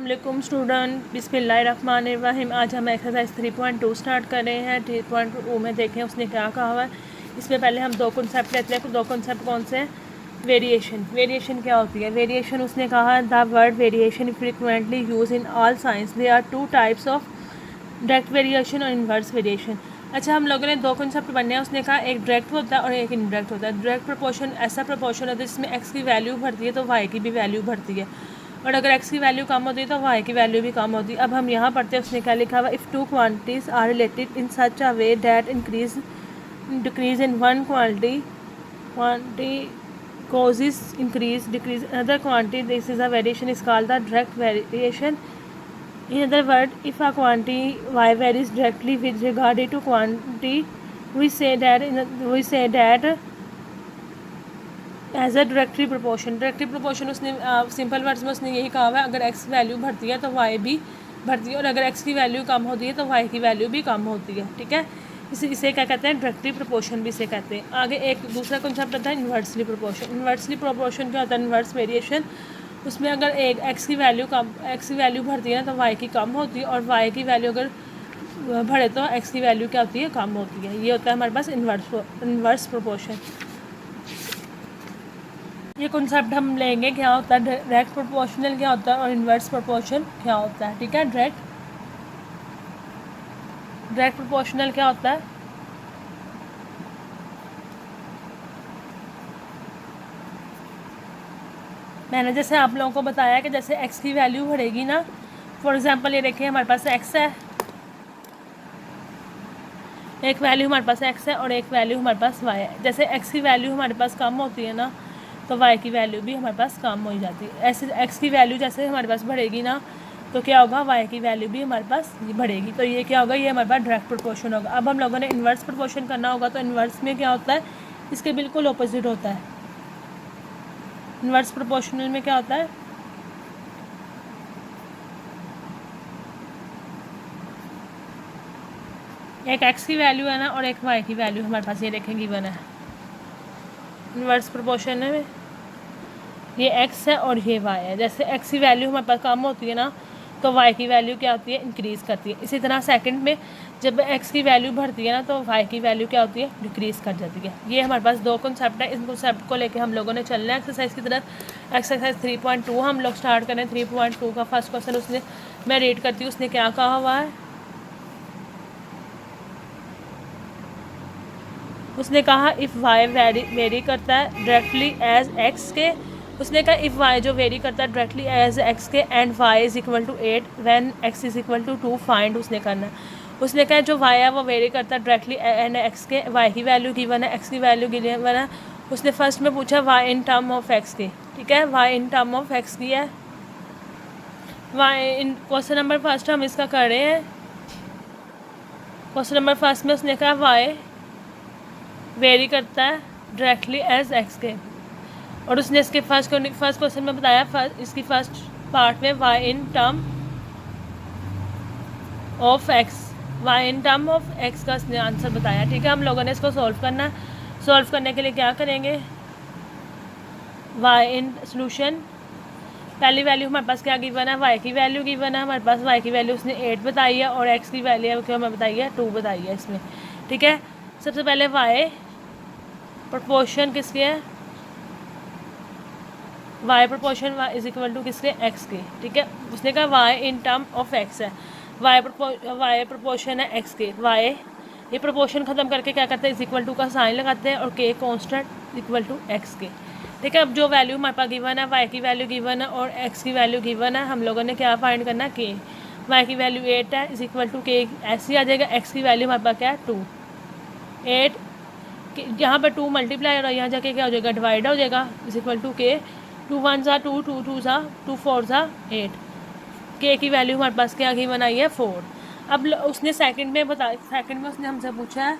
अस्सलामुअलैकुम स्टूडेंट, बिस्मिल्लाहिर्रहमानिर्रहीम। आज हम एक्सरसाइज 3.2 स्टार्ट कर रहे हैं। 3.2 में देखें उसने क्या कहा हुआ है। इसमें पहले हम दो कॉन्सेप्ट लेते हैं। दो कॉन्सेप्ट कौन से हैं? वेरिएशन क्या होती है? वेरिएशन उसने कहा है the word variation frequently use in all science. They are two types of direct variation और इन्वर्स वेरिएशन। अच्छा, हम लोगों ने दो कॉन्सेप्ट बनने हैं। उसने कहा एक डायरेक्ट होता है और एक इनडायरेक्ट होता है। डायरेक्ट प्रोपोर्शन ऐसा प्रोपोर्शन होता है जिसमें एक्स की वैल्यू बढ़ती है तो वाई की भी वैल्यू बढ़ती है, और अगर एक्स की वैल्यू कम होती है तो वाई की वैल्यू भी कम होती है। अब हम यहाँ पढ़ते हैं। उसने क्या लिखा हुआ? If two quantities are related in such a way that decrease in one quantity causes decrease another quantity, this is a variation is called the direct variation. In other words, if a quantity y varies directly with regard to quantity, we say that as a directly proportion उसने simple words में उसने यही कहा हुआ है, अगर x की value बढ़ती है तो वाई भी बढ़ती है, और अगर एक्स की वैल्यू कम होती है तो वाई की वैल्यू भी कम होती है। ठीक है, इसे क्या कहते हैं? डायरेक्टली प्रोपोर्शन भी इसे कहते हैं। आगे एक दूसरा कॉन्सेप्ट आता है इन्वर्सली प्रोपोर्शन। इन्वर्सली प्रोपोर्शन क्या होता है? Inverse variation. उसमें अगर एक एक्स की वैल्यू बढ़ती है ना तो वाई की कम होती है, और वाई की वैल्यू अगर बढ़े तो एक्स की वैल्यू क्या होती है? कम होती है। ये होता है हमारे पास इन्वर्स प्रोपोर्शन। ये कॉन्सेप्ट हम लेंगे क्या होता है डायरेक्ट प्रोपोर्शनल क्या होता है और इन्वर्स प्रोपोर्शन क्या होता है। ठीक है, डायरेक्ट प्रोपोर्शनल क्या होता है? मैंने जैसे आप लोगों को बताया कि जैसे एक्स की वैल्यू बढ़ेगी ना, फॉर एग्जांपल ये देखिए हमारे पास एक्स है, एक वैल्यू हमारे पास एक्स है और एक वैल्यू हमारे पास वाई है। जैसे एक्स की वैल्यू हमारे पास कम होती है ना तो वाई की वैल्यू भी हमारे पास कम हो जाती है। ऐसे एक्स की वैल्यू जैसे हमारे पास बढ़ेगी ना तो क्या होगा? वाई की वैल्यू भी हमारे पास बढ़ेगी। तो ये क्या होगा? ये हमारे पास डायरेक्ट प्रोपोर्शन होगा। अब हम लोगों ने इन्वर्स प्रोपोर्शन करना होगा, तो इन्वर्स में क्या होता है? इसके बिल्कुल ऑपोजिट होता है। इन्वर्स प्रोपोर्शनल में क्या होता है? एक एक्स की वैल्यू है ना और एक वाई की वैल्यू हमारे पास ये देखें गिवन है। इन्वर्स प्रोपोर्शन में ये एक्स है और ये वाई है। जैसे एक्स की वैल्यू हमारे पास कम होती है ना तो वाई की वैल्यू क्या होती है? इंक्रीज़ करती है। इसी तरह सेकंड में जब एक्स की वैल्यू बढ़ती है ना तो वाई की वैल्यू क्या होती है? डिक्रीज़ कर जाती है। ये हमारे पास दो कॉन्सेप्ट है। इस कॉन्सेप्ट को लेके हम लोगों ने चलना है एक्सरसाइज की तरफ। एक्सरसाइज 3.2 हम लोग स्टार्ट करें। 3.2 का फर्स्ट क्वेश्चन मैं रीड करती हूँ। उसने क्या कहा हुआ है? उसने कहा इफ़ वाई वेरी करता है डायरेक्टली एज एक्स के। उसने कहा इफ़ वाई जो वेरी करता है डायरेक्टली एज एक्स के and Y is equal to 8 when X is equal to 2 find उसने करना है। उसने कहा जो वाई है वो वेरी करता है डायरेक्टली एंड एक्स के, वाई की वैल्यू गिवन है, एक्स की वैल्यू गिवन है। उसने फर्स्ट में पूछा Y in term of X की। ठीक है, Y in term of X की है। Y in question number first हम इसका कर रहे हैं। क्वेश्चन नंबर फर्स्ट में उसने कहा वाई वेरी करता है डायरेक्टली एज एक्स के, और उसने इसके फर्स्ट क्वेश्चन में बताया इसकी फर्स्ट पार्ट में Y in term of X, Y in term of X का उसने आंसर बताया। ठीक है, हम लोगों ने इसको सॉल्व करना है। सॉल्व करने के लिए क्या करेंगे? वाई इन सोल्यूशन, पहली वैल्यू हमारे पास क्या गिवन है? वाई की वैल्यू गिवन है हमारे पास। वाई की वैल्यू उसने 8 बताई है और एक्स की वैल्यू क्या हमें बताई है? 2 बताई है इसमें। ठीक है, सबसे पहले वाई प्रोपोर्शन किसके है? Y proportion Y is equal to किसके? एक्स के। ठीक है, उसने कहा Y in term of X है। वाई प्रोपोर्शन है एक्स के। वाई ये प्रोपोर्शन ख़त्म करके क्या करते हैं? इज इक्वल टू का साइन लगाते हैं और के कॉन्स्टेंट इक्वल टू एक्स के। ठीक है, अब जो वैल्यू हमारे पास गिवन है, वाई की वैल्यू गिवन है और एक्स की वैल्यू गिवन है, हम लोगों ने क्या फाइंड करना है? के। वाई की वैल्यू 8 है इज इक्वल टू के, ऐसे ही आ जाएगा। एक्स की वैल्यू हमारे पास क्या है? 2। 8 यहाँ पर 2 मल्टीप्लाई और यहाँ जाके क्या हो जाएगा? डिवाइड हो जाएगा। इज इक्वल टू के। 2 1 सा 2, 2 2 सा 2, 4 सा 8। के की वैल्यू हमारे पास क्या की बनाई है? 4। अब उसने सेकंड में उसने हमसे पूछा है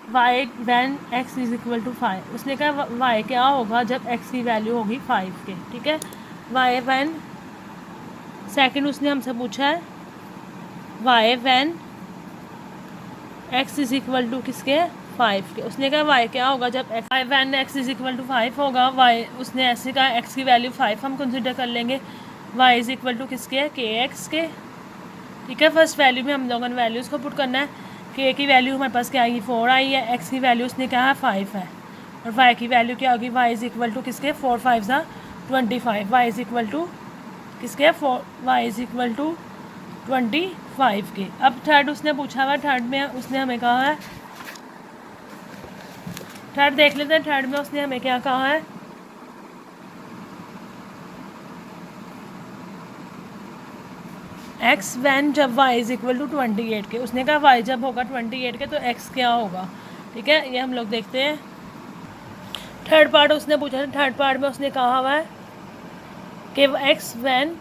Y when X is equal to 5। उसने कहा वाई क्या होगा जब एक्स की वैल्यू होगी 5 के। ठीक है, वाई वैन सेकंड उसने हमसे पूछा है Y when X is equal to किसके? 5 के। उसने कहा वाई क्या होगा जब Y when X is equal to 5 होगा। वाई उसने ऐसे कहा एक्स की वैल्यू 5 हम कंसिडर कर लेंगे। वाई इज इक्वल टू किसके है, के एक्स के। ठीक है, फर्स्ट वैल्यू में हम लोगों ने वैल्यूज़ को पुट करना है। के की वैल्यू हमारे पास क्या आएगी 4 आई है, एक्स की वैल्यू उसने क्या है 5 है, और वाई की वैल्यू क्या होगी, वाई इज इक्वल टू किसके 4 5 सा 25, वाई इज इक्वल टू किसके 4, वाई इज इक्वल टू 25 के। अब थर्ड उसने पूछा हुआ, थर्ड में उसने हमें कहा है, थर्ड देख लेते हैं, थर्ड में उसने हमें क्या कहा है, एक्स वैन जब वाई इज इक्वल टू 28 के। उसने कहा वाई जब होगा 28 के तो एक्स क्या होगा। ठीक है, ये हम लोग देखते हैं। थर्ड पार्ट उसने पूछा, थर्ड पार्ट में उसने कहा हुआ है कि X when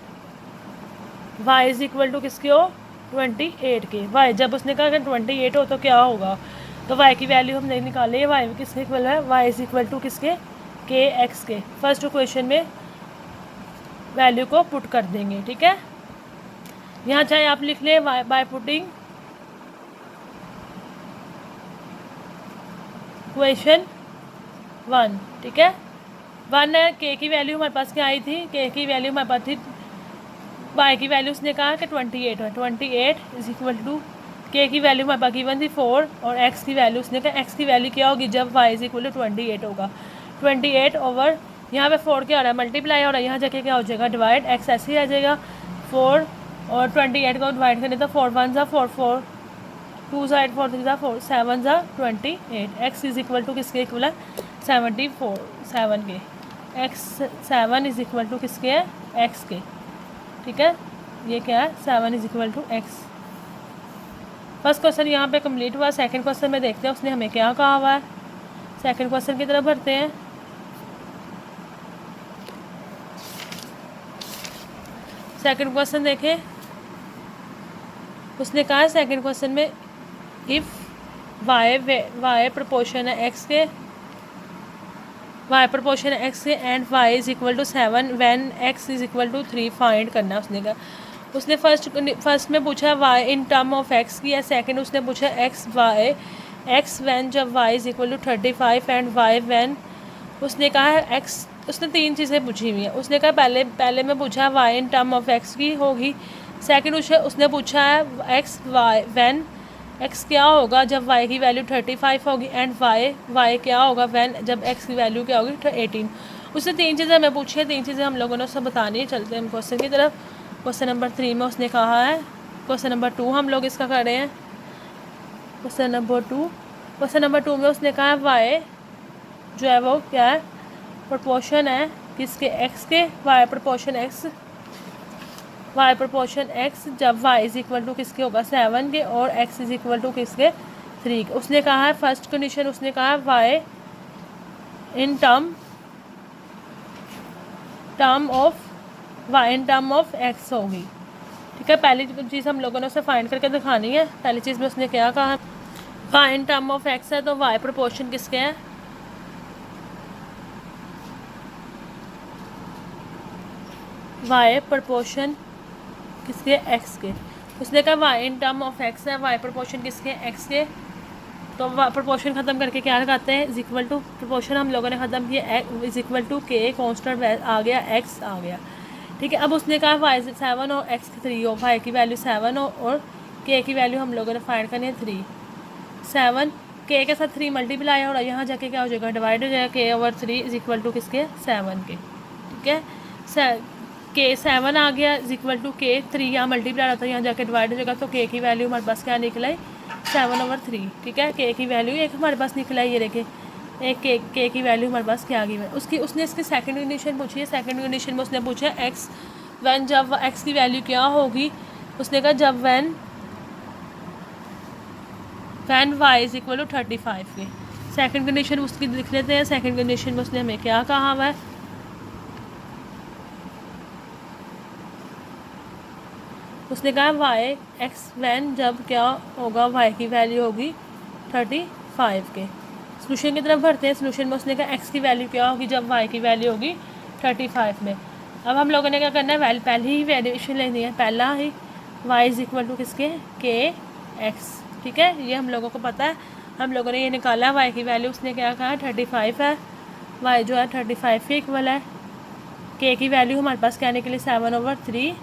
Y is equal to किसके हो 28 के। वाई जब उसने कहा अगर 28 हो तो क्या होगा, तो वाई की वैल्यू हमने निकाली है, वाई किसके इक्वल है, वाई इज इक्वल टू किसके के एक्स के। फर्स्ट इक्वेशन में वैल्यू को पुट कर देंगे। ठीक है, यहाँ चाहे आप लिख लें बाय पुटिंग इक्वेशन 1। ठीक है, 1 है, के की वैल्यू हमारे पास क्या आई थी, के की वैल्यू हमारे पास थी, वाई की वैल्यू उसने कहा कि 28 है, 28 इज इक्वल टू के की वैल्यू हमारे पास गिवन थी 4, और एक्स की वैल्यू उसने कहा एक्स की वैल्यू क्या होगी जब वाई इज इक्वल टू 28 होगा, 28 ओवर यहाँ पे 4 क्या हो रहा है मल्टीप्लाई हो रहा है, यहाँ जाके क्या हो जाएगा डिवाइड, एक्स ऐसे ही आ जाएगा 4 और 28 को डिवाइड करने तो 4 1 सा 4 4 2 सा 8 4 3 सा 4 7 सा 28, एक्स इज इक्वल टू किसके इक्वल है 74 7 के, एक्स 7 इज इक्वल टू किसके है एक्स के। ठीक है, ये क्या है 7 is equal to X. First question यहाँ पे कंप्लीट हुआ। सेकंड क्वेश्चन में देखते हैं उसने हमें क्या कहा हुआ है। सेकंड क्वेश्चन की तरफ बढ़ते हैं। सेकंड क्वेश्चन देखें, उसने कहा सेकंड क्वेश्चन में इफ़ वाई प्रोपोर्शन है एक्स के, वाई प्रोपोर्शन है एक्स के and Y is equal to 7 when X is equal to 3 find करना है। उसने कहा, उसने फर्स्ट में पूछा Y in term of X की, या सेकंड उसने पूछा एक्स व्हेन जब Y is equal to 35 and Y when, उसने कहा है एक्स, उसने 3 चीज़ें पूछी हुई हैं। उसने कहा पहले में पूछा Y in term of X की होगी, सेकंड उसने पूछा है एक्स वाई व्हेन एक्स क्या होगा जब वाई की वैल्यू 35 होगी, एंड वाई क्या होगा व्हेन जब एक्स की वैल्यू क्या होगी 18। उसने 3 चीज़ें हमें पूछी है, 3 चीज़ें हम लोगों ने उससे बतानी है। चलते हैं हम क्वेश्चन की तरफ। क्वेश्चन नंबर 3 में उसने कहा है, क्वेश्चन नंबर 2 हम लोग इसका कर रहे हैं। क्वेश्चन नंबर 2 में उसने कहा है वाई जो है वो क्या है प्रोपोर्शन है किसके एक्स के, वाई प्रोपोर्शन एक्स जब वाई इज इक्वल टू किसके होगा 7 के, और एक्स इज इक्वल टू किसके 3 के। उसने कहा है फर्स्ट कंडीशन, उसने कहा है Y in term of X होगी। ठीक है, पहली चीज़ हम लोगों ने उसे फाइंड करके दिखानी है। पहली चीज़ में उसने क्या कहा, Y in term of X है तो वाई प्रोपोर्शन किसके है, वाई प्रोपोर्शन किसके एक्स के। उसने कहा Y in term of X है, वाई प्रोपोर्शन किसके एक्स के, तो प्रोपोर्शन ख़त्म करके क्या लगाते हैं इज इक्वल टू, प्रोपोर्शन हम लोगों ने ख़त्म किया इज इक्वल टू के कॉन्स्टेंट आ गया एक्स आ गया। ठीक है, अब उसने कहा वाई 7 और एक्स 3 हो, वाई की वैल्यू 7 हो और के की वैल्यू हम लोगों ने फाइंड करनी है 3। 7 के साथ 3 मल्टीप्लाई हो रहा है, यहाँ जाके क्या हो जाएगा डिवाइड हो जाएगा, के ओवर 3 इज इक्वल टू किसके 7 के। ठीक है, के 7 आ गया इज इक्वल टू के 3 यहाँ मल्टीप्लाई होता है, यहाँ जाके डिवाइड हो जाएगा, तो के की वैल्यू हमारे पास क्या निकला है 7/3। ठीक है, के की वैल्यू एक हमारे पास निकला है, ये देखें एक के की वैल्यू हमारे पास क्या आ गई है। उसने इसकी सेकंड कंडीशन पूछी है। सेकंड कंडीशन में उसने पूछा एक्स व्हेन जब एक्स की वैल्यू क्या होगी, उसने कहा जब when Y is equal to 35 के। सेकंड कंडीशन उसकी लिख लेते हैं। सेकंड कंडीशन में उसने हमें क्या कहा हुआ है, उसने कहा वाई एक्स वैन जब क्या होगा वाई की वैल्यू होगी 35 के। सोल्यूशन की तरफ बढ़ते हैं। सोल्यूशन में उसने कहा एक्स की वैल्यू क्या होगी जब वाई की वैल्यू होगी 35 में। अब हम लोगों ने क्या करना है, पहले ही वैल्यूएशन लेनी है, पहला ही वाई इज इक्वल टू किसके के एक्स। ठीक है, ये हम लोगों को पता है, हम लोगों ने ये निकाला वाई की वैल्यू, उसने क्या कहा 35 है, वाई जो है 35 के इक्वल है। के की वैल्यू हमारे पास क्या निकली 7/3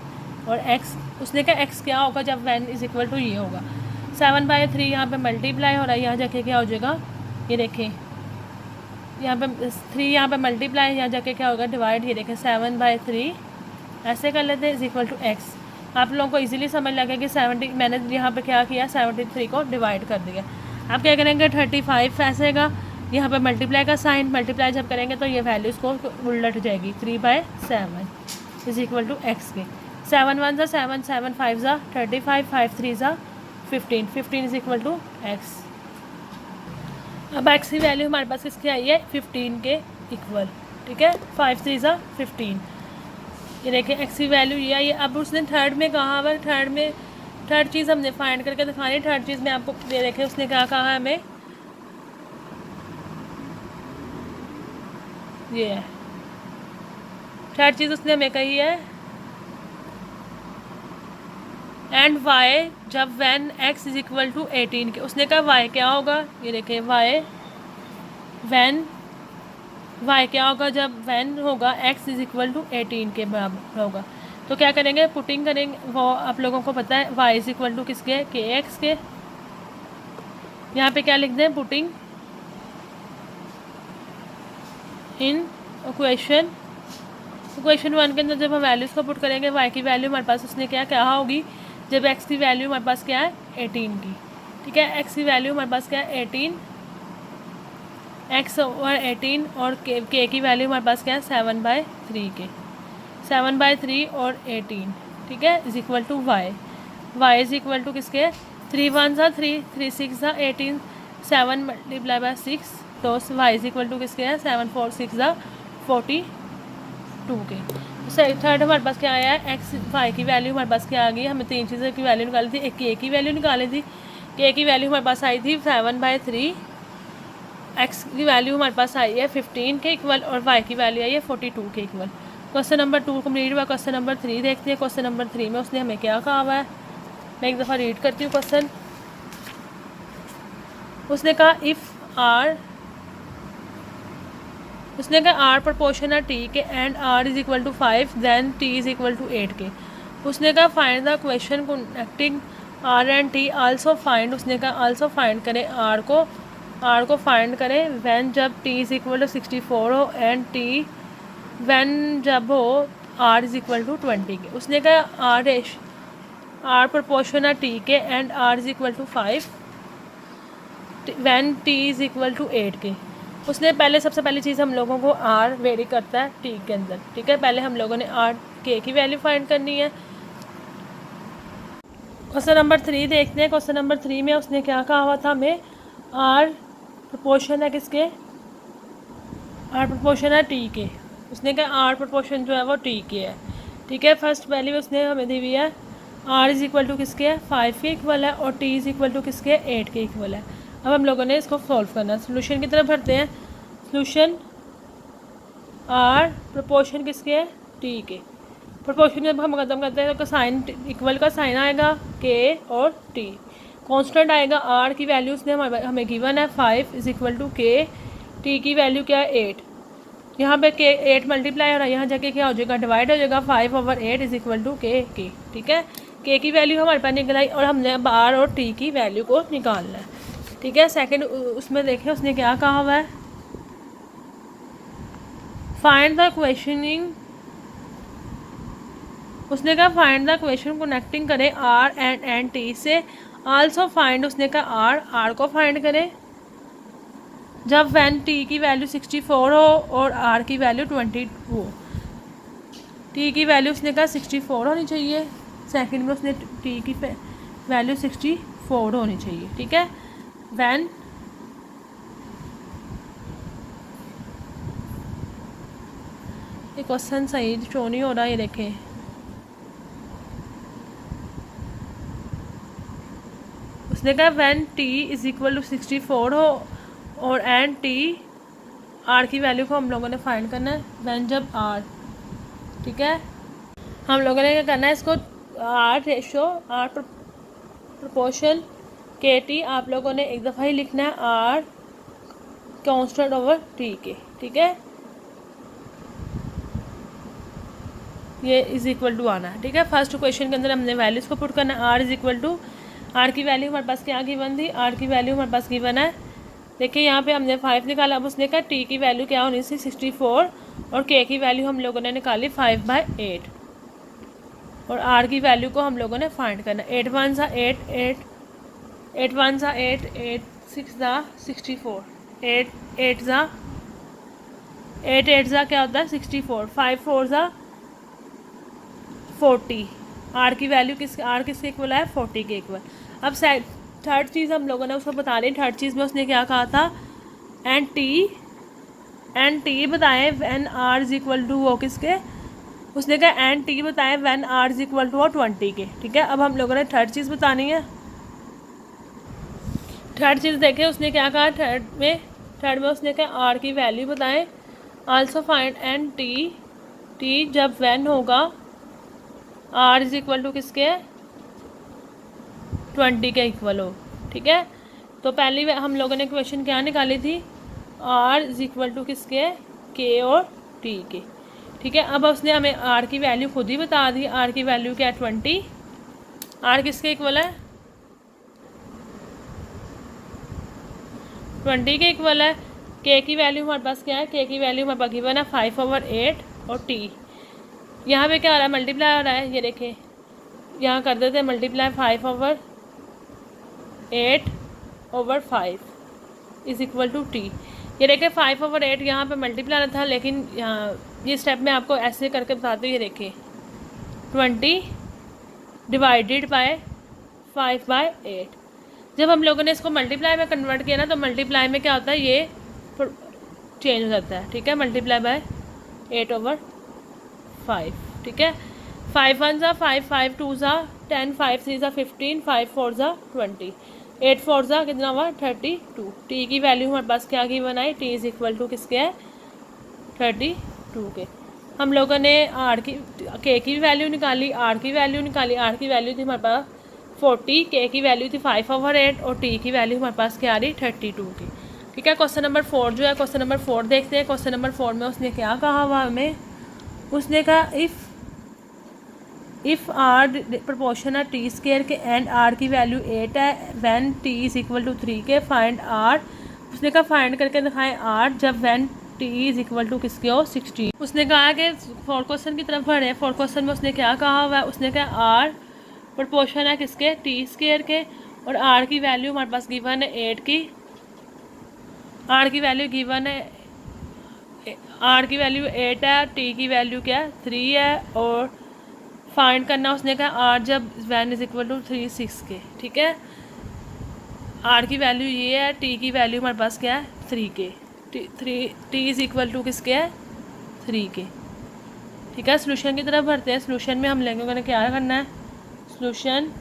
और एक्स, उसने कहा एक्स क्या होगा जब वैन इज इक्वल टू ये होगा 7/3 यहाँ पे मल्टीप्लाई हो रहा है, यहाँ जाके क्या हो जाएगा ये देखें यहाँ पे 3 यहाँ पे मल्टीप्लाई यहाँ जाके क्या होगा डिवाइड, ये देखें 7/3 ऐसे कर लेते हैं इज इक्वल टू एक्स। आप लोगों को इजीली समझ लगे कि 70 मैंने यहाँ पे क्या किया 73 को डिवाइड कर दिया। आप क्या करेंगे 35 ऐसेगा, यहाँ पे मल्टीप्लाई का साइन, मल्टीप्लाई जब करेंगे तो ये वैल्यूज़ को उलट जाएगी 3/7 इज इक्वल टू एक्स के। 7 1 7, 7 5 35, 5 3 15, 15 इज इक्वल टू एक्स। अब एक्स की वैल्यू हमारे पास किसकी आई है 15 के इक्वल, ठीक है 5 3 15, ये देखिए एक्स की वैल्यू ये आई। अब उसने थर्ड में कहा हुआ, थर्ड चीज़ हमने फाइंड करके दिखानी। थर्ड चीज़ में आपको ये देखें उसने क्या कहा है हमें, ये है थर्ड चीज़ उसने हमें कही है एंड वाई जब when X is equal to 18 के, उसने कहा वाई क्या होगा, ये देखें वाई क्या होगा जब वैन होगा एक्स इज इक्वल टू 18 के बराबर होगा। तो क्या करेंगे पुटिंग करेंगे, वो आप लोगों को पता है वाई इज इक्वल टू किसके के एक्स के। यहाँ पे क्या लिख दें पुटिंग इन इक्वेशन 1 के अंदर जब हम वैल्यूज़ को पुट करेंगे वाई की वैल्यू हमारे पास उसने क्या होगी जब एक्स की वैल्यू हमारे पास क्या है 18 की, ठीक है एक्स की वैल्यू हमारे पास क्या है 18 एक्स ओवर 18 और के की वैल्यू हमारे पास क्या है 7/3 के, 7/3 और 18, ठीक है is equal to Y is equal to किसके 3 1 3, 3 6 18, 7 मल्टीप्लाई बाय 6, तो वाई इज इक्वल टू किसके है 7 4 6 42 के। सही थर्ड हमारे पास क्या आया है एक्स वाई की वैल्यू हमारे पास क्या आ गई, हमें 3 चीज़ों की वैल्यू निकाली थी, एक के की वैल्यू निकाली थी, के की वैल्यू हमारे पास आई थी 7/3, एक्स की वैल्यू हमारे पास आई है 15 के इक्वल और वाई की वैल्यू आई है 42 के इक्वल। क्वेश्चन नंबर 2 कम्प्लीट हुआ। क्वेश्चन नंबर 3 देखते हैं। क्वेश्चन नंबर 3 में उसने हमें क्या कहा हुआ है, मैं एक दफ़ा रीड करती हूँ क्वेश्चन। उसने कहा इफ़ आर, उसने कहा आर प्रपोर्शन है टी के and R is equal to 5 then T is equal to 8 के। उसने कहा find the question connecting R and T, also find, उसने कहा आल्सो फाइंड करें आर को फाइंड करें व्हेन जब टी इज इक्वल टू 64 हो एंड टी व्हेन जब हो आर इज इक्वल टू 20 के। उसने कहा आर प्रपोर्शन है टी के and R is equal to 5 when T is equal to 8 के। उसने सबसे पहली चीज़ हम लोगों को आर वेरी करता है टी के अंदर, ठीक है पहले हम लोगों ने आर के की वैल्यू फाइंड करनी है। क्वेश्चन नंबर 3 देखते हैं। क्वेश्चन नंबर 3 में उसने क्या कहा हुआ था हमें, आर प्रपोर्शन है किसके, आर प्रपोर्शन है टी के। उसने कहा आर प्रपोर्शन जो है वो टी के है, ठीक है फर्स्ट वैल्यू उसने हमें दी हुई है आर इज इक्वल टू किसके है 5 के इक्वल है और टी इज इक्वल टू किसके 8 के इक्वल है। अब हम लोगों ने इसको सॉल्व करना है, सोल्यूशन की तरफ भरते हैं। सोल्यूशन आर प्रपोर्शन किसके है टी के, प्रपोर्शन जब हम खत्म करते हैं तो साइन इक्वल का साइन आएगा के और टी, कांस्टेंट आएगा आर की वैल्यू उसने हमें गिवन है 5 इज इक्वल टू के, टी की वैल्यू क्या है 8, यहाँ पे के 8 मल्टीप्लाई हो रहा है, यहाँ जाके क्या हो जाएगा डिवाइड हो जाएगा 5/8 इज इक्वल टू के, ठीक है के की वैल्यू हमारे पास निकल आई और हमने अब आर और टी की वैल्यू को निकालना है, ठीक है। सेकंड उसमें देखें उसने क्या कहा हुआ है, फाइंड द क्वेश्चनिंग, उसने कहा फाइंड द क्वेश्चन कनेक्टिंग करें आर एंड टी से, आल्सो फाइंड, उसने कहा आर को फाइंड करें जब वैन टी की वैल्यू 64 हो और आर की वैल्यू 20 हो। टी की वैल्यू उसने कहा 64 होनी चाहिए, सेकंड में उसने टी की वैल्यू 64 होनी चाहिए, ठीक है वैन ये क्वेश्चन सही शो नहीं हो रहा, ये देखें उसने कहा when T is equal to 64 हो और एंड टी आर की वैल्यू को हम लोगों ने फाइंड करना है वैन जब आर, ठीक है हम लोगों ने क्या करना है इसको आर रेशो आर प्रपोर्शन के टी आप लोगों ने एक दफ़ा ही लिखना है आर कांस्टेंट ओवर टी के, ठीक है ये इज़ इक्वल टू आना है, ठीक है। फर्स्ट क्वेश्चन के अंदर हमने वैल्यूज़ को पुट करना है। R is equal to, R की वैल्यू हमारे पास क्या गिवन थी, आर की वैल्यू हमारे पास गिवन है, देखिए यहाँ पे हमने 5 निकाला। अब उसने कहा टी की वैल्यू क्या होनी थी 64 और के की वैल्यू हम लोगों ने निकाली 5/8 और आर की वैल्यू को हम लोगों ने फाइंड करना। 8 1 सा 8 8 8 1 सा 8 8 6 सा 64 8 8 सा 8 8 सा क्या होता है 64 5 4 सा 40। आर की वैल्यू आर किसके इक्वल है 40 के इक्वल। अब थर्ड चीज़ हम लोगों ने उसको बता दी। थर्ड चीज़ में उसने क्या कहा था, एंड टी बताएं when R is equal to वो किसके, उसने कहा एंड टी बताएं when R is equal to 20 के, ठीक है। अब हम लोगों ने थर्ड चीज़ बतानी है। थर्ड चीज़ देखें उसने क्या कहा, थर्ड में उसने कहा आर की वैल्यू बताएं, आल्सो फाइंड एंड टी जब व्हेन होगा आर इज इक्वल टू किसके 20 के इक्वल हो, ठीक है। तो पहली हम लोगों ने क्वेश्चन क्या निकाली थी, आर इज इक्वल टू किसके के और टी के, ठीक है। अब उसने हमें आर की वैल्यू खुद ही बता दी। आर की वैल्यू क्या है 20, आर किसके इक्वल है 20 के इक्वल है। के की वैल्यू हमारे पास क्या है, के की वैल्यू हमारे पास गिवन है 5/8 और टी यहाँ पे क्या हो रहा है मल्टीप्लाई हो रहा है, ये देखें यहाँ कर देते हैं multiply 5/8/5 is equal to T. ये देखें 5/8 यहाँ पे मल्टीप्लाई था, लेकिन यहाँ ये स्टेप में आपको ऐसे करके बताते हूँ। ये देखें 20 डिवाइडेड बाय 5/8। जब हम लोगों ने इसको मल्टीप्लाई में कन्वर्ट किया ना, तो मल्टीप्लाई में क्या होता है ये चेंज हो जाता है, ठीक है। मल्टीप्लाई बाय 8/5, ठीक है। 5 1 सा 5 5 2 सा 10 5 3 सा 15 5 4 सा 20 8 4 सा कितना हुआ 32। टी की वैल्यू हमारे पास क्या की बनाई, टी इज इक्वल टू किसके है 32 के। हम लोगों ने आर की के की वैल्यू निकाली, आर की वैल्यू निकाली। आर की वैल्यू थी हमारे पास 40, के की वैल्यू थी 5/8 और टी की वैल्यू हमारे पास क्या आ रही 32 की, ठीक है। क्वेश्चन नंबर 4 जो है, क्वेश्चन नंबर 4 देखते हैं। क्वेश्चन नंबर 4 में उसने क्या कहा हुआ हमें, उसने कहा इफ़ आर प्रपोर्शन है टी स्केयर के एंड आर की वैल्यू 8 है when T is equal to 3 के, फाइंड आर। उसने कहा फाइंड करके दिखाएं आर जब when T is equal to किसके हो 16। उसने कहा कि 4 क्वेश्चन की तरफ बढ़े। 4 क्वेश्चन में उसने क्या कहा हुआ है, उसने कहा आर प्रपोर्शन है किसके टी स्केयर के और आर की वैल्यू हमारे पास गिवन है 8 की। आर की वैल्यू गिवन है, आर की वैल्यू 8 है, टी की वैल्यू क्या है 3 है और फाइंड करना उसने कहा आर जब वैन इज इक्वल टू 3 6 के, ठीक है। आर की वैल्यू ये है, टी की वैल्यू हमारे पास क्या है 3 के, टी इज इक्वल टू किसके है 3 के, ठीक है। सोल्यूशन की तरफ बढ़ते हैं। सोल्यूशन में हम लेंगे क्या करना है, सोल्यूशन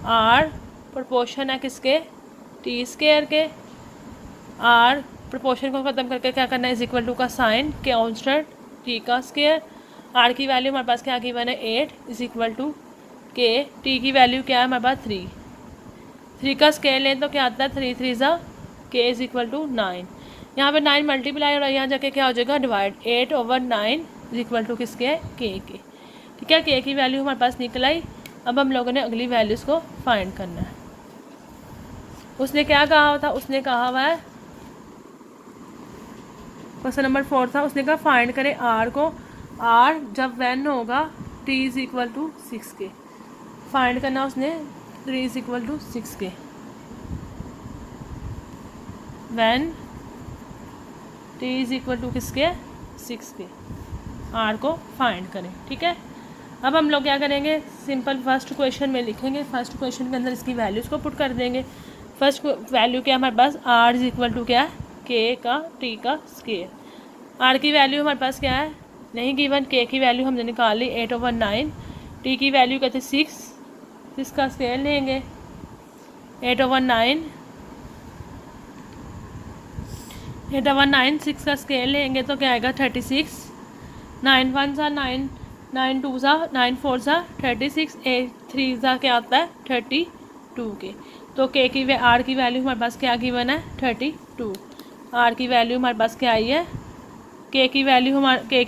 आर प्रोपोर्शन है किसके टी स्केयर के, आर प्रोपोर्शन को ख़त्म करके क्या करना है इज इक्वल टू का साइन कांस्टेंट टी का स्केयर। आर की वैल्यू हमारे पास क्या गिवन है 8 इज इक्वल टू के, टी की वैल्यू क्या है हमारे पास 3 का स्केयर लें तो क्या आता है 3 3 ज़ा के इज इक्वल टू 9। यहाँ पे 9 मल्टीप्लाई और यहाँ जाके क्या हो जाएगा डिवाइड 8/9 इज इक्वल टू किसके के, ठीक है। के की वैल्यू हमारे पास निकल आई। अब हम लोगों ने अगली वैल्यूज़ को फाइंड करना है। उसने क्या कहा हुआ था, उसने कहा हुआ है क्वेश्चन नंबर 4 था, उसने कहा फाइंड करें आर को, आर जब वैन होगा टी इज इक्वल टू 6 के, फाइंड करना उसने 3 इज इक्वल टू 6 के, when T is equal to किसके 6 के, आर को फाइंड करें, ठीक है। अब हम लोग क्या करेंगे, सिंपल फर्स्ट क्वेश्चन में लिखेंगे। फर्स्ट क्वेश्चन के अंदर इसकी वैल्यूज़ को पुट कर देंगे। फर्स्ट वैल्यू क्या हमारे पास आर इज इक्वल टू क्या है के का टी का स्केयर। आर की वैल्यू हमारे पास क्या है नहीं गिवन, के की वैल्यू हमने निकाली 8/9, टी की वैल्यू कहते 6 का स्केयर लेंगे 8/9 6 का स्केयर लेंगे तो क्या आएगा 36। 9 1 सा 9 9 2 सा 9 4 सा 36 3 सा क्या आता है 32 के। तो के की आर की वैल्यू हमारे पास क्या गिवन है 32। आर की वैल्यू हमारे पास क्या आई है के की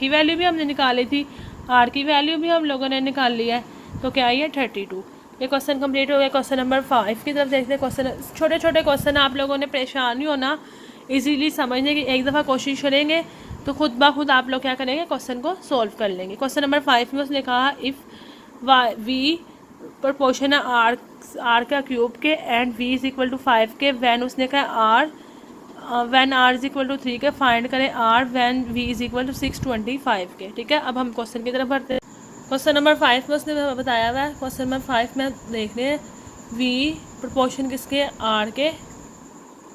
वैल्यू भी हमने निकाली थी, आर की वैल्यू भी हम लोगों ने निकाल लिया है, तो क्या आई है 32। ये क्वेश्चन कंप्लीट हो गया। क्वेश्चन नंबर 5 की तरफ देखते हैं। क्वेश्चन छोटे छोटे क्वेश्चन, आप लोगों ने परेशान नहीं होना, इजीली समझने की एक दफ़ा कोशिश करेंगे तो खुद ब खुद आप लोग क्या करेंगे, क्वेश्चन को सोल्व कर लेंगे। क्वेश्चन नंबर 5 में उसने कहा इफ़ वी प्रोपोर्शन है आर का क्यूब के and V is equal to 5 के, वैन उसने कहा when R is equal to 3 के, फाइंड करें R when V is equal to 625 के। ठीक है, अब हम क्वेश्चन की तरफ बढ़ते हैं। क्वेश्चन नंबर 5 में उसने बताया हुआ है। क्वेश्चन नंबर 5 में देख रहे हैं वी प्रोपोर्शन किसके,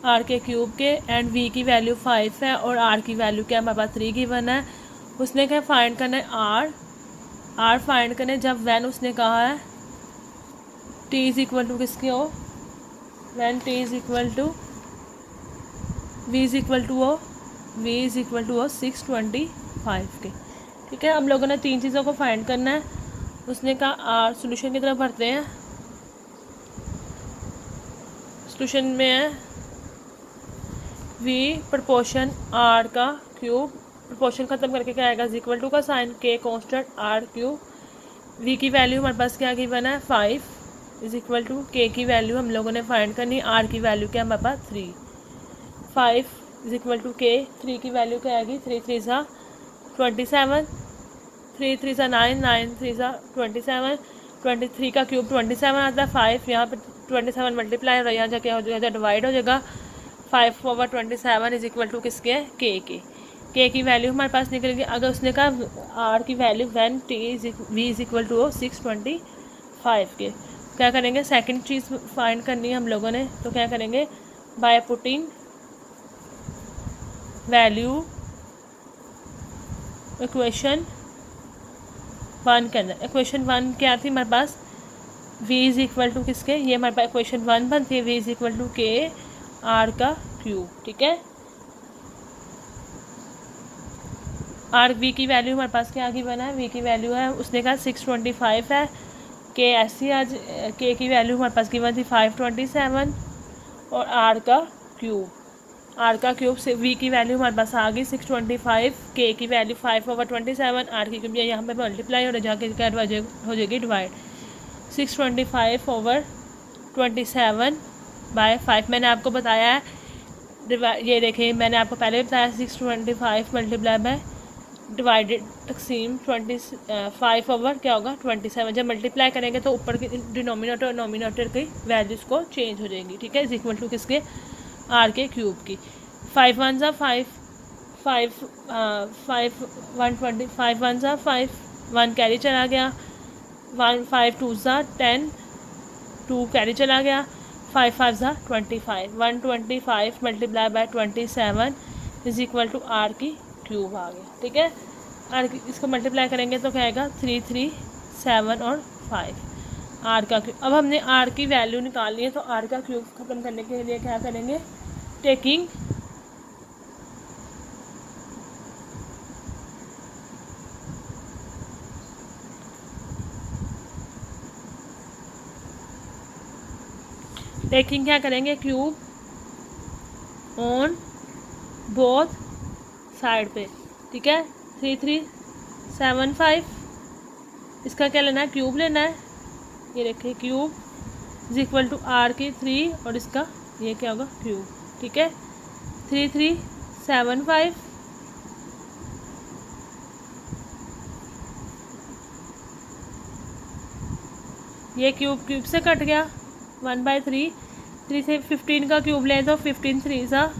आर के क्यूब के एंड वी की वैल्यू 5 है और आर की वैल्यू क्या हमारे पास 3 गिवन है। उसने क्या फाइंड करना है आर फाइंड करना है जब वैन उसने कहा है टी इज़ इक्वल टू किसके हो, when T is equal to V is equal to हो 625 के। ठीक है, हम लोगों ने 3 चीज़ों को फाइंड करना है। उसने कहा आर, सोल्यूशन की तरफ बढ़ते हैं। सोल्यूशन में है वी प्रोपोर्शन आर का क्यूब, प्रोपोर्शन ख़त्म करके क्या आएगा, इज इक्वल टू का साइन के कॉन्स्टेंट आर क्यूब, वी की वैल्यू हमारे पास क्या गिवन है 5 इज इक्वल टू के की वैल्यू हम लोगों ने फाइंड करनी, आर की वैल्यू क्या हमारे पास 3, 5 इज इक्वल टू के, 3 की वैल्यू क्या आएगी 3 3 सा 27, 3 3 सा 9, 9 3 सा 27, 23 का क्यूब 27 आता है, 5 यहाँ पे 27 मल्टीप्लाई हो रहा है, यहाँ जाके हो जाएगा डिवाइड हो जाएगा, 5/27 इज इक्वल टू किसके है, के की वैल्यू हमारे पास निकलेगी। अगर उसने कहा आर की value when T V is equal to 625 के, क्या करेंगे, सेकंड चीज़ फाइंड करनी है हम लोगों ने, तो क्या करेंगे, बाय पुटिंग वैल्यू इक्वेशन 1 के अंदर। इक्वेशन 1 क्या थी हमारे पास, v इज इक्वल टू किसके, ये हमारे पास इक्वेशन 1 बनती है, v इज इक्वल टू के आर का क्यूब। ठीक है, आर वी की वैल्यू हमारे पास क्या आगे बना है, वी की वैल्यू है उसने कहा 625 है, के ऐसी आज के की वैल्यू हमारे पास गिवन थी 527 और आर का क्यूब से वी की वैल्यू हमारे पास आ गई 625, के की वैल्यू 5/27, आर की क्यूब यहाँ पे मल्टीप्लाई और जाके क्या हो जाएगी डिवाइड, 625/27/5। मैंने आपको बताया है ये देखिए, मैंने आपको पहले बताया 625 मल्टीप्लाई बाय डिवाइडेड तकसीम 25 ओवर क्या होगा 27। जब मल्टीप्लाई करेंगे तो ऊपर की डिनोमिनेटर और नोमिनेटर की वैल्यूज़ को चेंज हो जाएंगी। ठीक है, इज इक्वल टू किसके, आर के क्यूब की। 5 1 ज़ा 5 5 125 1 ज़ा 5 1 कैरी चला गया, 5 2 ज़ा 10 2 कैरी चला गया, 5 5 ज़ा 25 125 multiply by 27 is equal to R की क्यूब आ गया। ठीक है, आर इसको मल्टीप्लाई करेंगे तो क्या आएगा 3 3 7 और 5 आर का क्यूब। अब हमने आर की वैल्यू निकालनी है, तो आर का क्यूब ख़त्म करने के लिए क्या करेंगे, टेकिंग क्या करेंगे, क्यूब ऑन बोथ साइड पे। ठीक है, 3 3 7 5 इसका क्या लेना है, क्यूब लेना है। ये देखिए cube is equal to R की 3 और इसका ये क्या होगा क्यूब। ठीक है, 3 3 7 5 ये क्यूब से कट गया 1/3, 3 से 15 का क्यूब लें तो 15 3 सा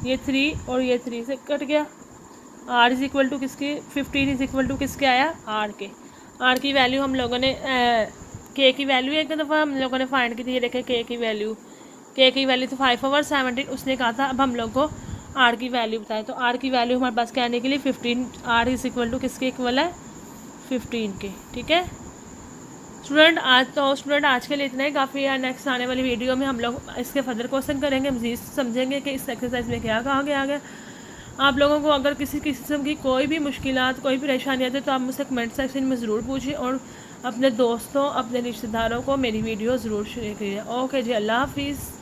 ये 3 और ये 3 से कट गया। आर इज इक्वल टू किसके, 15 इज इक्वल टू किसके आया, आर के। आर की वैल्यू हम लोगों ने के की वैल्यू एक दफ़ा हम लोगों ने फाइंड की थी, ये देखें के की वैल्यू तो 5/17 उसने कहा था। अब हम लोग को आर की वैल्यू बताए, तो आर की वैल्यू हमारे पास क्या आने के लिए 15, आर इज इक्वल टू किसके इक्वल है 15 के। ठीक है स्टूडेंट, आज के लिए इतना ही काफ़ी है। नेक्स्ट आने वाली वीडियो में हम लोग इसके फर्दर क्वेश्चन करेंगे, मज़ीद समझेंगे कि इस एक्सरसाइज में क्या कहा गया। आप लोगों को अगर किसी किस्म की कोई भी मुश्किलात, कोई परेशानी आती है तो आप मुझसे कमेंट सेक्शन में ज़रूर पूछिए और अपने दोस्तों, अपने रिश्तेदारों को मेरी वीडियो ज़रूर शेयर करिए। ओके जी, अल्लाह हाफिज़।